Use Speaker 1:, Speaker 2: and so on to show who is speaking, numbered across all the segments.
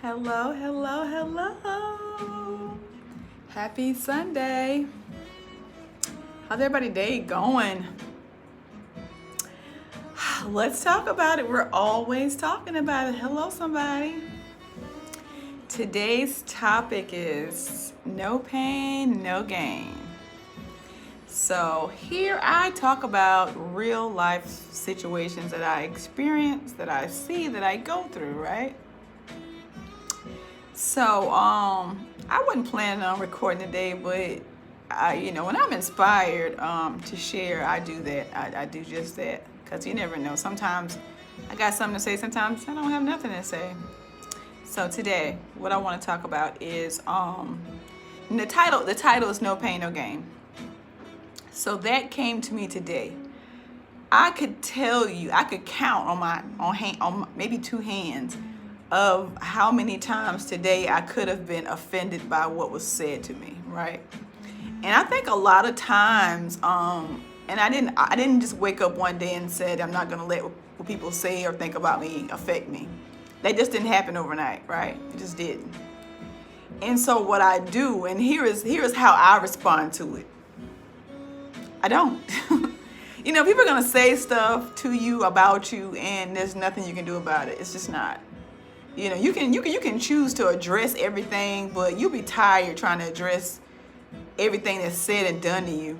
Speaker 1: Hello, hello, hello. Happy Sunday. How's everybody's day going? Let's talk about it. We're always talking about it. Hello, somebody. Today's topic is no pain, no gain. So, here I talk about real life situations that I experience, that I see, that I go through, right? So, I wasn't planning on recording today, but when I'm inspired to share, I do that. I do just that because you never know. Sometimes I got something to say. Sometimes I don't have nothing to say. So today, what I want to talk about is the title. The title is No Pain, No Gain. So that came to me today. I could tell you, I could count on maybe two hands of how many times today I could have been offended by what was said to me, right? And I think a lot of times, and I didn't just wake up one day and said I'm not gonna let what people say or think about me affect me. That just didn't happen overnight, right? It just didn't. And so what I do, and here is how I respond to it. I don't. People are gonna say stuff to you about you, and there's nothing you can do about it. It's just not. You can choose to address everything, but you'll be tired trying to address everything that's said and done to you.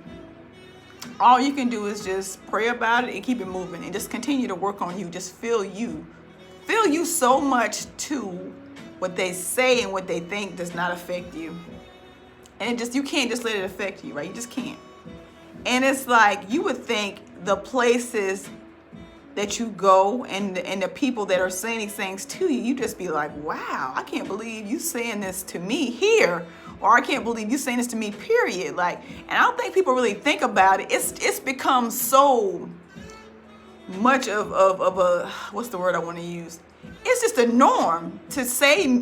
Speaker 1: All you can do is just pray about it and keep it moving, and just continue to work on you. Just feel you so much to what they say and what they think does not affect you, and you can't just let it affect you, right? You just can't. And it's like you would think the places that you go and the people that are saying these things to you, you just be like, wow, I can't believe you saying this to me here, or I can't believe you saying this to me, period. Like, and I don't think people really think about it. It's become so much of a, what's the word I want to use? It's just a norm to say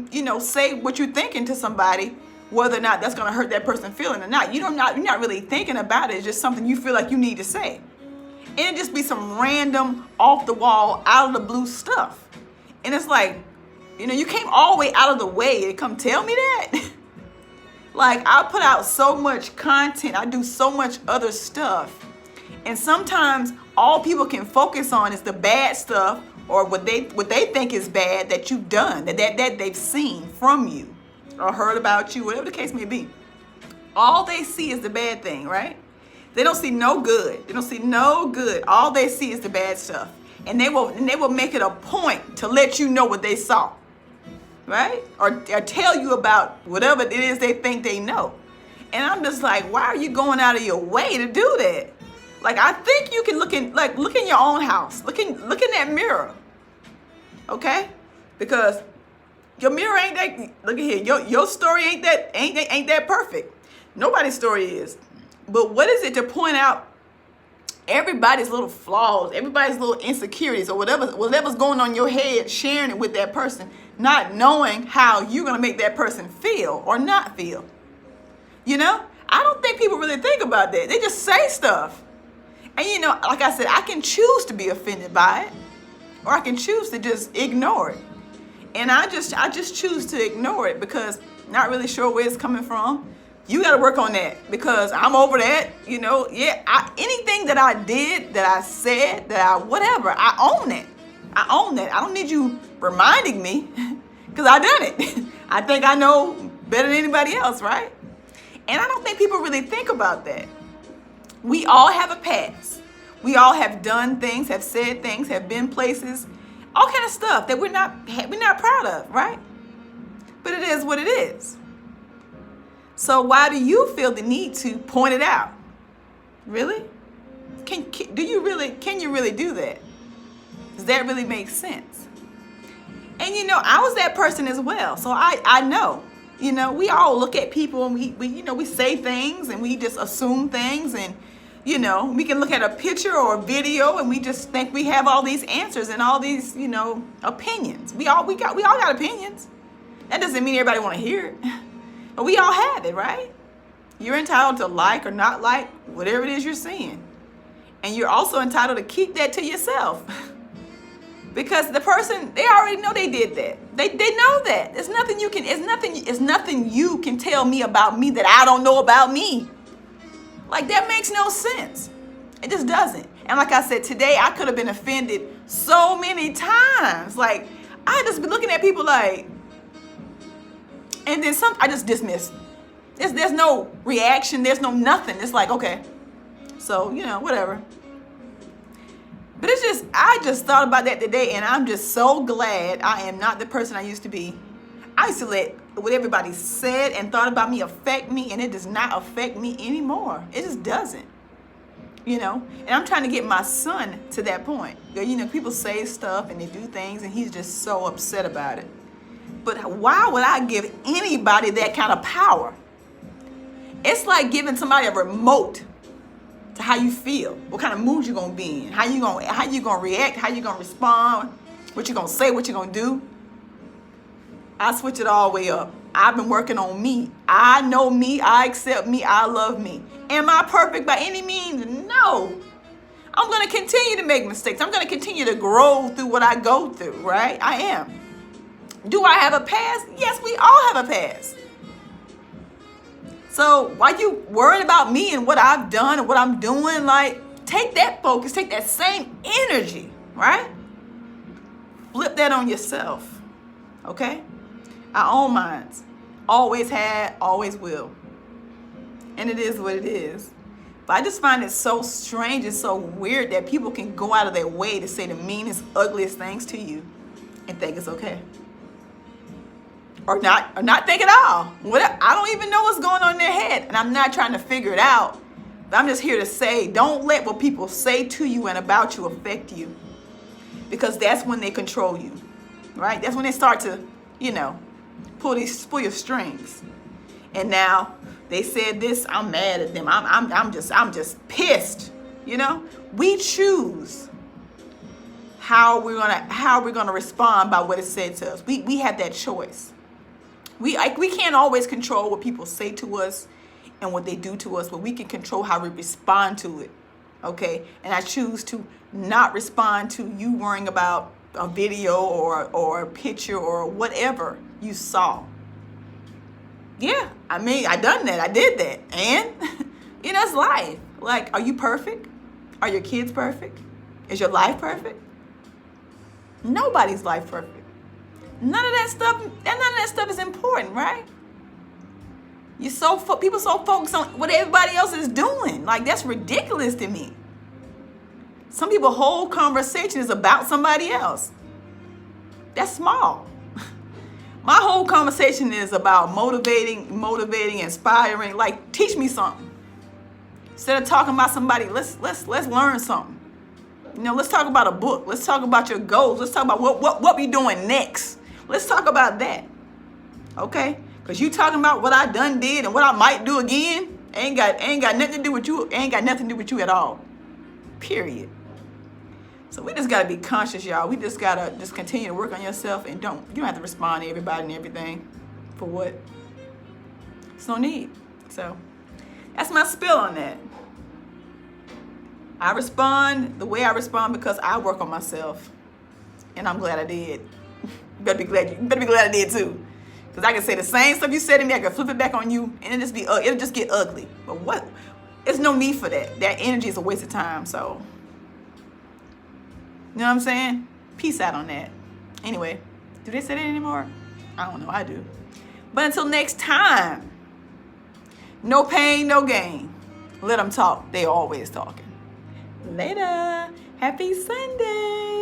Speaker 1: what you're thinking to somebody, whether or not that's going to hurt that person feeling or not. You're not really thinking about it. It's just something you feel like you need to say. And it just be some random, off the wall, out of the blue stuff. And it's like, you came all the way out of the way to come tell me that. Like, I put out so much content. I do so much other stuff. And sometimes all people can focus on is the bad stuff, or what they think is bad that you've done, that they've seen from you or heard about you, whatever the case may be. All they see is the bad thing, right? They don't see no good. They don't see no good. All they see is the bad stuff. And they will make it a point to let you know what they saw, right? Or tell you about whatever it is they think they know. And I'm just like, why are you going out of your way to do that? Like, I think you can look in your own house. Look in that mirror, okay? Because your mirror ain't that. Look at here. Your story ain't that perfect. Nobody's story is. But what is it to point out everybody's little flaws, everybody's little insecurities, or whatever's going on in your head, sharing it with that person, not knowing how you're gonna make that person feel or not feel. I don't think people really think about that. They just say stuff. And like I said, I can choose to be offended by it, or I can choose to just ignore it. And I just choose to ignore it because I'm not really sure where it's coming from. You got to work on that because I'm over that. Anything that I did, that I said, whatever, I own it. I own that. I don't need you reminding me because I done it. I think I know better than anybody else, right? And I don't think people really think about that. We all have a past. We all have done things, have said things, have been places, all kind of stuff that we're not proud of, right? But it is what it is. So why do you feel the need to point it out? Really? Can you really do that? Does that really make sense? And I was that person as well. So I know. We all look at people and we say things and we just assume things, and we can look at a picture or a video and we just think we have all these answers and all these, opinions. We all got opinions. That doesn't mean everybody want to hear it. But we all have it, right? You're entitled to like or not like whatever it is you're seeing. And you're also entitled to keep that to yourself. Because the person, they already know they did that. They know that. There's nothing you can, it's nothing you can tell me about me that I don't know about me. Like, that makes no sense. It just doesn't. And like I said, today I could have been offended so many times. Like, I just been looking at people like, and then I just dismiss. There's no reaction. There's no nothing. It's like, okay, so, whatever. But I just thought about that today, and I'm just so glad I am not the person I used to be. I used to let what everybody said and thought about me affect me, and it does not affect me anymore. It just doesn't, And I'm trying to get my son to that point. People say stuff and they do things, and he's just so upset about it. But why would I give anybody that kind of power? It's like giving somebody a remote to how you feel, what kind of mood you're gonna be in, how you gonna react, how you gonna respond, what you gonna say, what you gonna do. I switch it all the way up. I've been working on me. I know me, I accept me, I love me. Am I perfect by any means? No. I'm gonna continue to make mistakes. I'm gonna continue to grow through what I go through, right? I am. Do I have a past? Yes, we all have a past. So why you worried about me and what I've done and what I'm doing? Like, take that focus, take that same energy, right? Flip that on yourself, okay? Our own minds. Always had, always will. And it is what it is. But I just find it so strange and so weird that people can go out of their way to say the meanest, ugliest things to you and think it's okay. Or not think at all. I don't even know what's going on in their head, and I'm not trying to figure it out. But I'm just here to say, don't let what people say to you and about you affect you, because that's when they control you, right? That's when they start to, pull your strings. And now they said this, I'm mad at them. I'm just pissed. We choose how we're gonna respond by what is said to us. We have that choice. We can't always control what people say to us and what they do to us, but we can control how we respond to it, okay? And I choose to not respond to you worrying about a video or a picture or whatever you saw. Yeah, I done that. I did that. And, it's life. Like, are you perfect? Are your kids perfect? Is your life perfect? Nobody's life perfect. None of that stuff is important, right? People so focused on what everybody else is doing. Like, that's ridiculous to me. Some people's whole conversation is about somebody else. That's small. My whole conversation is about motivating, inspiring. Like, teach me something. Instead of talking about somebody, let's learn something. Let's talk about a book. Let's talk about your goals. Let's talk about what we doing next. Let's talk about that, okay? Because you talking about what I done did and what I might do again ain't got nothing to do with you. Ain't got nothing to do with you at all. Period. So we just gotta be conscious, y'all. We just gotta continue to work on yourself, and you don't have to respond to everybody and everything. For what? It's no need. So that's my spill on that. I respond the way I respond because I work on myself, and I'm glad I did. You better be glad I did too, because I can say the same stuff you said to me. I can flip it back on you, and it'll just get ugly. But what? There's no need for that. That energy is a waste of time. So, you know what I'm saying? Peace out on that. Anyway, do they say that anymore? I don't know. I do. But until next time, no pain, no gain. Let them talk. They always talking. Later. Happy Sunday.